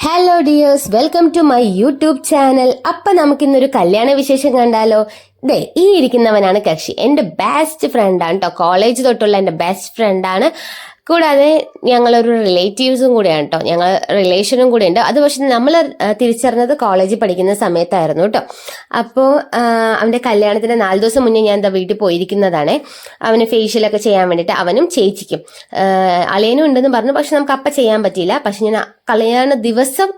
Hello dears, welcome to my YouTube channel. അപ്പൊ നമുക്കിന്നൊരു കല്യാണ വിശേഷം കണ്ടാലോ? ദേ ഈ ഇരിക്കുന്നവനാണ് കക്ഷി. എൻ്റെ ബെസ്റ്റ് ഫ്രണ്ടാണ് കേട്ടോ, കോളേജ് തൊട്ടുള്ള എൻ്റെ ബെസ്റ്റ് ഫ്രണ്ടാണ്. കൂടാതെ ഞങ്ങളൊരു റിലേറ്റീവ്സും കൂടെയാണ് കേട്ടോ, ഞങ്ങൾ റിലേഷനും കൂടെ ഉണ്ട്. അത് പക്ഷെ നമ്മൾ തിരിച്ചറിഞ്ഞത് കോളേജിൽ പഠിക്കുന്ന സമയത്തായിരുന്നു കേട്ടോ. അപ്പോൾ അവൻ്റെ കല്യാണത്തിന് 4 ദിവസം മുന്നേ ഞാൻ എന്താ വീട്ടിൽ പോയിരിക്കുന്നതാണ്. അവന് ഫേഷ്യലൊക്കെ ചെയ്യാൻ വേണ്ടിയിട്ട്, അവനും ചേച്ചിക്കും അളിയനും ഉണ്ടെന്ന് പറഞ്ഞു. പക്ഷെ നമുക്ക് അപ്പം ചെയ്യാൻ പറ്റിയില്ല. പക്ഷെ ഞാൻ കല്യാണ ദിവസം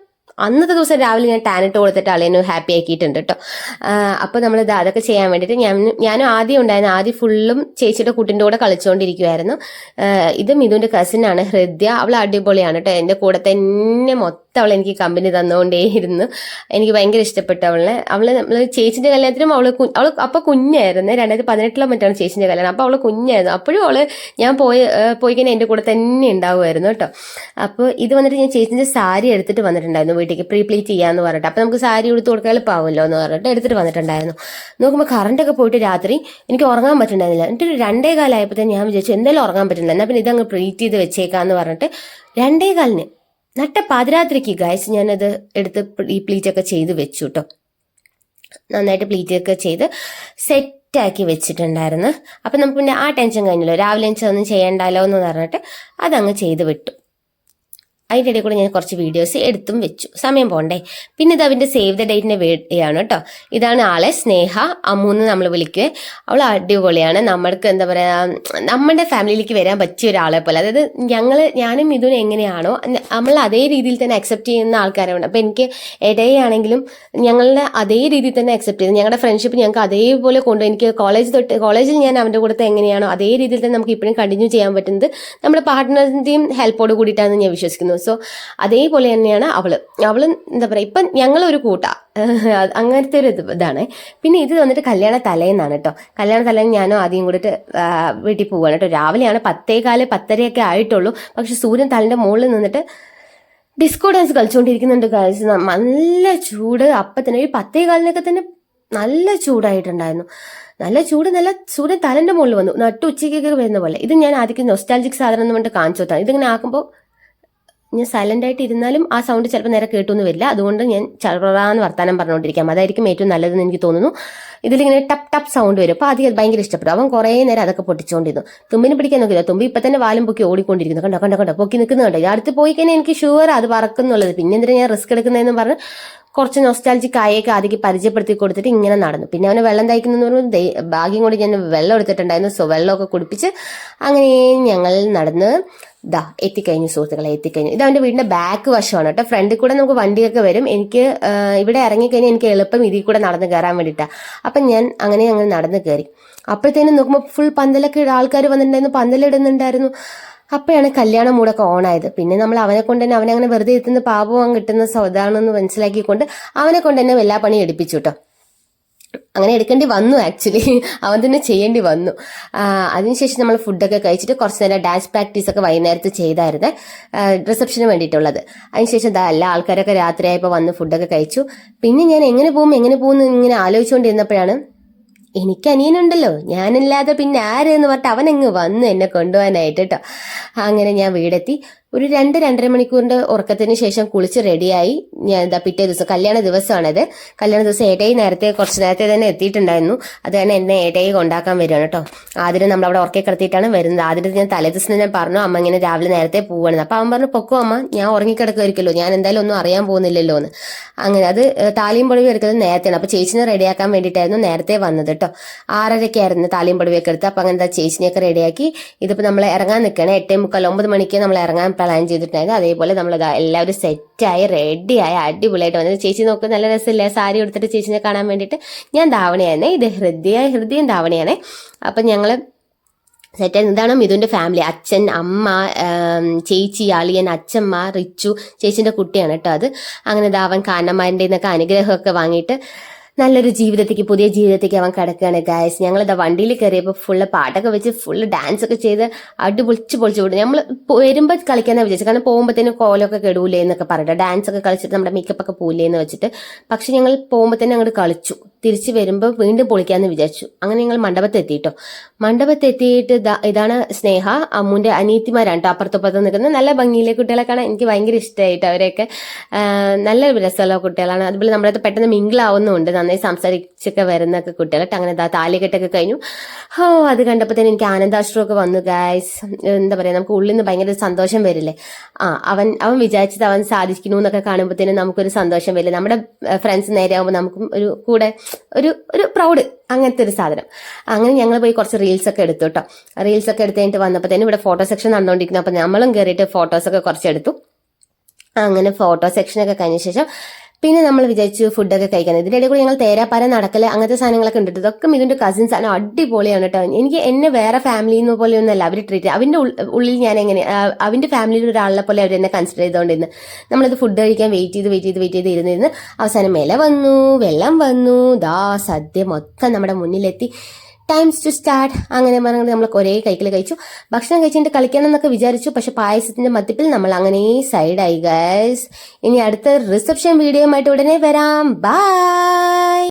അന്നത്തെ ദിവസം രാവിലെ ഞാൻ ടാനിട്ട് കൊടുത്തിട്ട് അളിയനും ഹാപ്പി ആക്കിയിട്ടുണ്ട് കേട്ടോ. അപ്പോൾ നമ്മൾ അതൊക്കെ ചെയ്യാൻ വേണ്ടിയിട്ട് ഞാനും ആദ്യം ഉണ്ടായിരുന്നു. ആദ്യം ഫുള്ളും ചേച്ചിയുടെ കുട്ടിൻ്റെ കൂടെ കളിച്ചുകൊണ്ടിരിക്കുമായിരുന്നു. ഇത് മിഥുൻ്റെ കസിനാണ് ഹൃദ്യ. അവൾ അടിപൊളിയാണ് കേട്ടോ. എൻ്റെ കൂടെ തന്നെ മൊത്തം അവൾ എനിക്ക് കമ്പനി തന്നുകൊണ്ടേയിരുന്നു. എനിക്ക് ഭയങ്കര ഇഷ്ടപ്പെട്ടു അവളെ. നമ്മൾ ചേച്ചിൻ്റെ കല്യാണത്തിനും അവൾ അപ്പോൾ കുഞ്ഞായിരുന്നു. 2018 മറ്റാണ് ചേച്ചിൻ്റെ കല്യാണം. അപ്പോൾ അവൾ കുഞ്ഞായിരുന്നു. അപ്പോഴും അവൾ ഞാൻ പോയി കഴിഞ്ഞാൽ എൻ്റെ കൂടെ തന്നെ ഉണ്ടാവുമായിരുന്നു കേട്ടോ. അപ്പോൾ ഇത് വന്നിട്ട് ഞാൻ ചേച്ചിൻ്റെ സാരി എടുത്തിട്ട് വന്നിട്ടുണ്ടായിരുന്നു വീട്ടിലേക്ക്, പ്രീ പ്ലീറ്റ് ചെയ്യാന്ന് പറഞ്ഞിട്ട്. അപ്പോൾ നമുക്ക് സാരി എടുത്ത് കൊടുക്കാൻ എളുപ്പമാവുമല്ലോ എന്ന് പറഞ്ഞിട്ട് എടുത്തിട്ട് വന്നിട്ടുണ്ടായിരുന്നു. നോക്കുമ്പോൾ കറണ്ടൊക്കെ പോയിട്ട് രാത്രി എനിക്ക് ഉറങ്ങാൻ പറ്റുന്നുണ്ടായിരുന്നില്ല. എന്നിട്ട് 2:15 ആയപ്പോഴത്തേന് ഞാൻ വിചാരിച്ചു എന്തായാലും ഉറങ്ങാൻ പറ്റുന്നില്ല, എന്നാൽ പിന്നെ ഇതങ്ങ് പ്രീറ്റ് ചെയ്ത് വെച്ചേക്കാന്ന് പറഞ്ഞിട്ട് 2:15 നട്ട പാതിരാത്രിക്ക് ഗൈസ് ഞാനത് എടുത്ത് ഈ പ്ലീറ്റൊക്കെ ചെയ്ത് വെച്ചു കേട്ടോ. നന്നായിട്ട് പ്ലീറ്റൊക്കെ ചെയ്ത് സെറ്റാക്കി വെച്ചിട്ടുണ്ടായിരുന്നു. അപ്പം നമുക്ക് പിന്നെ ആ ടെൻഷൻ കഴിഞ്ഞല്ലോ, രാവിലെ ഒന്നും ചെയ്യണ്ടല്ലോ എന്ന് പറഞ്ഞിട്ട് അതങ്ങ് ചെയ്ത് വിട്ടു. അതിൻ്റെ ഇടയിൽ കൂടെ ഞാൻ കുറച്ച് വീഡിയോസ് എടുത്തും വെച്ചു, സമയം പോണ്ടേ. പിന്നെ ഇത് അവൻ്റെ സേവ് ദ ഡേറ്റിൻ്റെ വീഡിയോയാണ് കേട്ടോ. ഇതാണ് ആളെ, സ്നേഹ അമ്മൂന്ന് നമ്മൾ വിളിക്കുക. അവൾ അടിപൊളിയാണ്. നമ്മൾക്ക് എന്താ പറയുക, നമ്മുടെ ഫാമിലിയിലേക്ക് വരാൻ പറ്റിയ ഒരാളെ പോലെ. അതായത് ഞാനും ഇതും എങ്ങനെയാണോ നമ്മൾ അതേ രീതിയിൽ തന്നെ അക്സെപ്റ്റ് ചെയ്യുന്ന ആൾക്കാരാണ്. അപ്പം എനിക്ക് ഇടയാണെങ്കിലും ഞങ്ങളുടെ അതേ രീതിയിൽ തന്നെ അക്സെപ്റ്റ് ചെയ്ത് ഞങ്ങളുടെ ഫ്രണ്ട്ഷിപ്പ് ഞങ്ങൾക്ക് അതേപോലെ എനിക്ക് കോളേജിൽ ഞാൻ അവൻ്റെ കൂടെ എങ്ങനെയാണോ അതേ രീതിയിൽ തന്നെ നമുക്ക് ഇപ്പോഴും കണ്ടിന്യൂ ചെയ്യാൻ പറ്റുന്നത് നമ്മുടെ പാർട്ട്നറിൻ്റെയും ഹെൽപ്പോട് കൂടിയിട്ടാണെന്ന് ഞാൻ വിശ്വസിക്കുന്നു. സോ അതേപോലെ തന്നെയാണ് അവള് എന്താ പറയുക, ഇപ്പം ഞങ്ങളൊരു കൂട്ടാ, അങ്ങനത്തെ ഒരു ഇതാണ്. പിന്നെ ഇത് വന്നിട്ട് കല്യാണ തലേന്നാണ് കേട്ടോ. കല്യാണ തലേന്ന് ഞാനും ആദ്യം കൂടിയിട്ട് വീട്ടിൽ പോവുകയാണ് കേട്ടോ. രാവിലെയാണ് 10:15 10:30 ആയിട്ടുള്ളൂ. പക്ഷെ സൂര്യൻ തലേൻ്റെ മുകളിൽ നിന്നിട്ട് ഡിസ്കോ ഡാൻസ് കളിച്ചുകൊണ്ടിരിക്കുന്നുണ്ട് ഗൈസ്. നല്ല ചൂട്. അപ്പം തന്നെ ഒരു 10:15 തന്നെ നല്ല ചൂടായിട്ടുണ്ടായിരുന്നു. നല്ല സൂര്യൻ തലേൻ്റെ മുകളിൽ വന്നു, നട്ടു ഉച്ചയ്ക്കൊക്കെ വരുന്ന പോലെ. ഇത് ഞാൻ ആദ്യം നൊസ്റ്റാൾജിക് സാധനം എന്ന് പറഞ്ഞിട്ട് കാണിച്ചു കൊടുത്താണ്. ഇതിങ്ങനെ ആക്കുമ്പോൾ ഞാൻ സൈലന്റ് ആയിട്ട് ഇരുന്നാലും ആ സൗണ്ട് ചിലപ്പോൾ നേരെ കേട്ടൊന്നും വരില്ല. അതുകൊണ്ട് ഞാൻ ചളറാന്ന് വർത്താനം പറഞ്ഞുകൊണ്ടിരിക്കാം, അതായിരിക്കും ഏറ്റവും നല്ലതെന്ന് എനിക്ക് തോന്നുന്നു. ഇതിലിങ്ങനെ ടപ്പ് സൗണ്ട് വരും. അപ്പോൾ ആദ്യം ഭയങ്കര ഇഷ്ടപ്പെട്ടു. അവൻ കുറേ നേരം അതൊക്കെ പൊട്ടിച്ചുകൊണ്ടിരുന്നു. തുമ്പിനെ പിടിക്കാൻ നോക്കില്ല. തുമ്പി ഇപ്പം തന്നെ വാലും പൊക്കി ഓടിക്കൊണ്ടിരിക്കുന്നു. കണ്ടോ പൊക്കി നിൽക്കുന്നുണ്ട്. അടുത്ത് പോയി കഴിഞ്ഞാൽ എനിക്ക് ഷുവർ അത് പറക്കുന്നുള്ളത്. പിന്നെ എന്തിനാ ഞാൻ റിസ്ക് എടുക്കുന്നതെന്ന് പറഞ്ഞ് കുറച്ച് നൊസ്റ്റാൾജിക് കായൊക്കെ ആദ്യം പരിചയപ്പെടുത്തി കൊടുത്തിട്ട് ഇങ്ങനെ നടന്നു. പിന്നെ അവന് വെള്ളം തയ്ക്കുന്നതെന്ന് പറഞ്ഞു ഭാഗ്യം കൊണ്ട് ഞാൻ വെള്ളം എടുത്തിട്ടുണ്ടായിരുന്നു. സോ വെള്ളമൊക്കെ കുടിപ്പിച്ച് അങ്ങനെ ഞങ്ങൾ നടന്ന് എത്തിക്കഴിഞ്ഞു സുഹൃത്തുക്കളെ, എത്തിക്കഴിഞ്ഞു. ഇത് അവൻ്റെ വീടിന്റെ ബാക്ക് വശമാണ് കേട്ടോ. ഫ്രണ്ടിൽ കൂടെ നമുക്ക് വണ്ടിയൊക്കെ വരും. എനിക്ക് ഇവിടെ ഇറങ്ങിക്കഴിഞ്ഞാൽ എനിക്ക് എളുപ്പം ഇതിൽ കൂടെ നടന്ന് കയറാൻ വേണ്ടിയിട്ടാണ്. അപ്പം ഞാൻ അങ്ങനെ നടന്ന് കയറി. അപ്പോഴത്തേനും നോക്കുമ്പോൾ ഫുൾ പന്തലൊക്കെ ആൾക്കാർ വന്നിട്ടുണ്ടായിരുന്നു, പന്തലിടുന്നുണ്ടായിരുന്നു. അപ്പോഴാണ് കല്യാണം മൂടൊക്കെ ഓണായത്. പിന്നെ നമ്മൾ അവനെ കൊണ്ട് തന്നെ അവനെ അങ്ങനെ വെറുതെ എത്തുന്ന പാപം കിട്ടുന്ന സൗദാണെന്ന് മനസ്സിലാക്കിക്കൊണ്ട് അവനെ കൊണ്ട് തന്നെ എല്ലാ പണിയും എടുപ്പിച്ചു കേട്ടോ. അങ്ങനെ എടുക്കേണ്ടി വന്നു, ആക്ച്വലി അവൻ തന്നെ ചെയ്യേണ്ടി വന്നു. അതിനുശേഷം നമ്മൾ ഫുഡൊക്കെ കഴിച്ചിട്ട് കുറച്ച് നേരം ഡാൻസ് പ്രാക്ടീസൊക്കെ വൈകുന്നേരത്ത് ചെയ്തായിരുന്നു, റിസപ്ഷന് വേണ്ടിയിട്ടുള്ളത്. അതിനുശേഷം എല്ലാ ആൾക്കാരൊക്കെ രാത്രിയായപ്പോൾ വന്ന് ഫുഡൊക്കെ കഴിച്ചു. പിന്നെ ഞാൻ എങ്ങനെ പോകും ഇങ്ങനെ ആലോചിച്ചുകൊണ്ടിരുന്നപ്പോഴാണ് എനിക്ക് അനിയനുണ്ടല്ലോ, ഞാനില്ലാതെ പിന്നെ ആര് എന്ന് പറഞ്ഞിട്ട് അവനങ്ങ് വന്നു എന്നെ കൊണ്ടുപോകാനായിട്ട് കേട്ടോ. അങ്ങനെ ഞാൻ വീടെത്തി. ഒരു 2-2.5 മണിക്കൂറിന്റെ ഉറക്കത്തിന് ശേഷം കുളിച്ച് റെഡിയായി. ഞാൻ പിറ്റേ ദിവസം കല്യാണ ദിവസമാണത്. കല്യാണ ദിവസം കുറച്ച് നേരത്തെ തന്നെ എത്തിയിട്ടുണ്ടായിരുന്നു. അത് തന്നെ എന്നെ ഏട്ടയെ കൊണ്ടാക്കാൻ വരികയാണ് കേട്ടോ. ആദ്യം നമ്മളവിടെ ഉറക്കെ കിടത്തിയിട്ടാണ് വരുന്നത്. ആദ്യം ഞാൻ തലേദിവസം ഞാൻ പറഞ്ഞു അമ്മ ഇങ്ങനെ രാവിലെ നേരത്തെ പോവുകയാണെന്ന്. അപ്പം അവൻ പറഞ്ഞു പൊക്കോ അമ്മ, ഞാൻ ഉറങ്ങിക്കിടക്കുമായിരിക്കുമല്ലോ, ഞാൻ എന്തായാലും ഒന്നും അറിയാൻ പോകുന്നില്ലല്ലോ എന്ന്. അങ്ങനെ അത് താലിയും പൊടിവും എടുക്കുന്നത് നേരത്തെയാണ്. അപ്പോൾ ചേച്ചിനെ റെഡിയാക്കാൻ വേണ്ടിയിട്ടായിരുന്നു നേരത്തെ വന്നത് കേട്ടോ. 6:30 താലിയും പൊടിവൊക്കെ എടുത്ത്. അപ്പം അങ്ങനെ ചേച്ചിനെയൊക്കെ റെഡിയാക്കി. ഇതിപ്പോൾ നമ്മൾ ഇറങ്ങാൻ നിൽക്കുകയാണ്. 8:45 9 മണിക്ക് നമ്മൾ ഇറങ്ങാൻ പ്ലാൻ ചെയ്തിട്ടുണ്ടായിരുന്നു. അതേപോലെ നമ്മൾ എല്ലാവരും സെറ്റായി റെഡിയായി അടിപൊളിയായിട്ട് വന്നത്. ചേച്ചി നോക്ക് നല്ല രസമില്ല സാരി എടുത്തിട്ട് ചേച്ചിനെ കാണാൻ വേണ്ടിയിട്ട്. ഞാൻ ധാവണയാണ്, ഇത് ഹൃദയം ധാവണയാണ്. അപ്പം ഞങ്ങൾ സെറ്റായി. ഇതാണ് മിഥുൻ്റെ ഫാമിലി, അച്ഛൻ അമ്മ ചേച്ചി അളിയൻ അച്ഛമ്മ റിച്ചു ചേച്ചിൻ്റെ കുട്ടിയാണ് കേട്ടോ അത്. അങ്ങനെ അവൻ കാരണന്മാരുടെ നിന്നൊക്കെ അനുഗ്രഹമൊക്കെ വാങ്ങിയിട്ട് നല്ലൊരു ജീവിതത്തേക്ക്, പുതിയ ജീവിതത്തേക്ക് അവൻ കിടക്കുകയാണ് ഗായ്സ്. ഞങ്ങളിതാ വണ്ടിയിൽ കയറിയപ്പോൾ ഫുള്ള് പാട്ടൊക്കെ വെച്ച് ഫുള്ള് ഡാൻസ് ഒക്കെ ചെയ്ത് അടിപൊളിച്ച് പൊളിച്ച് വിടും. നമ്മൾ വരുമ്പോൾ കളിക്കാന്നാ വിചാരിച്ചു, കാരണം പോകുമ്പോഴത്തേനും കോലമൊക്കെ കെടൂലേ എന്നൊക്കെ പറഞ്ഞിട്ട് ഡാൻസ് ഒക്കെ കളിച്ചിട്ട് നമ്മുടെ മേക്കപ്പ് ഒക്കെ പോലേ എന്ന് വെച്ചിട്ട്. പക്ഷെ ഞങ്ങൾ പോകുമ്പോഴത്തേനും അങ്ങോട്ട് കളിച്ചു, തിരിച്ച് വരുമ്പോൾ വീണ്ടും പൊളിക്കാന്ന് വിചാരിച്ചു. അങ്ങനെ ഞങ്ങൾ മണ്ഡപത്തെത്തിട്ടോ. മണ്ഡപത്തെത്തിയിട്ട് ഇതാണ് സ്നേഹ, അമ്മുന്റെ അനിയത്തിമാരാണ് കേട്ടോ, അപ്പുറത്തപ്പുറത്ത് നിൽക്കുന്നത്. നല്ല ഭംഗിയിലെ കുട്ടികളെ കാണാൻ എനിക്ക് ഭയങ്കര ഇഷ്ടമായിട്ട്. അവരെയൊക്കെ നല്ല രസമുള്ള കുട്ടികളാണ്. അതുപോലെ നമ്മളത് പെട്ടെന്ന് മിങ്കിളാവുന്നുണ്ട്, നന്നായി സംസാരിച്ചൊക്കെ വരുന്നൊക്കെ കുട്ടികളായിട്ട്. അങ്ങനെ താലികെട്ടൊക്കെ കഴിഞ്ഞു. അത് കണ്ടപ്പോൾ തന്നെ എനിക്ക് ആനന്ദാശ്രമൊക്കെ വന്നു ഗായ്സ്. എന്താ പറയാ, നമുക്ക് ഉള്ളിൽ നിന്ന് ഭയങ്കര സന്തോഷം വരില്ലേ. അവൻ വിചാരിച്ചത് അവൻ സാധിക്കുന്നു എന്നൊക്കെ കാണുമ്പോഴത്തേനും നമുക്കൊരു സന്തോഷം വരില്ലേ. നമ്മുടെ ഫ്രണ്ട്സ് നേരെ ആകുമ്പോൾ നമുക്കും ഒരു കൂടെ ഒരു പ്രൗഡ്, അങ്ങനത്തെ ഒരു സാധനം. അങ്ങനെ ഞങ്ങൾ പോയി കുറച്ച് റീൽസ് ഒക്കെ എടുത്തു കേട്ടോ. റീൽസ് ഒക്കെ എടുത്ത് കഴിഞ്ഞിട്ട് വന്നപ്പോൾ തന്നെ ഇവിടെ ഫോട്ടോ സെക്ഷൻ നടന്നുകൊണ്ടിരിക്കുന്നു. അപ്പൊ നമ്മളും കയറിയിട്ട് ഫോട്ടോസൊക്കെ കുറച്ചെടുത്തു. അങ്ങനെ ഫോട്ടോ സെക്ഷനൊക്കെ കഴിഞ്ഞ ശേഷം പിന്നെ നമ്മൾ വിചാരിച്ചു ഫുഡൊക്കെ കഴിക്കാൻ. ഇതിന്റെ ഇടയിൽ കൂടി ഞങ്ങൾ തേരാപ്പാര നടക്കല് അങ്ങനത്തെ സാധനങ്ങളൊക്കെ ഉണ്ട്. ഇതൊക്കെ ഇതിന്റെ കസിൻസ് ആണ്, അടിപൊളിയാണ് കേട്ടോ. എനിക്ക് എന്നെ വേറെ ഫാമിലിന്ന് പോലെയൊന്നുമല്ല അവർ ട്രീറ്റ്. അവന്റെ ഉള്ളിൽ ഞാൻ എങ്ങനെ അവന്റെ ഫാമിലിയിൽ ഒരാളെ പോലെ അവർ എന്നെ കൺസിഡർ ചെയ്തുകൊണ്ടിരുന്നു. നമ്മളിത് ഫുഡ് കഴിക്കാൻ വെയിറ്റ് ചെയ്ത് ഇരുന്നിരുന്ന് അവസാനം ഇല വന്നു, വെള്ളം വന്നു, സദ്യ മൊത്തം നമ്മുടെ മുന്നിലെത്തി. ടൈംസ് ടു സ്റ്റാർട്ട് അങ്ങനെ പറഞ്ഞിട്ട് നമ്മൾ കുറേ കൈക്കിൽ കഴിച്ചു. ഭക്ഷണം കഴിച്ചിട്ട് കളിക്കണം എന്നൊക്കെ വിചാരിച്ചു. പക്ഷെ പായസത്തിന്റെ മധ്യത്തിൽ നമ്മൾ അങ്ങനെ സൈഡായി ഗൈസ്. ഇനി അടുത്ത റിസപ്ഷൻ വീഡിയോയുമായിട്ട് ഉടനെ വരാം. ബൈ.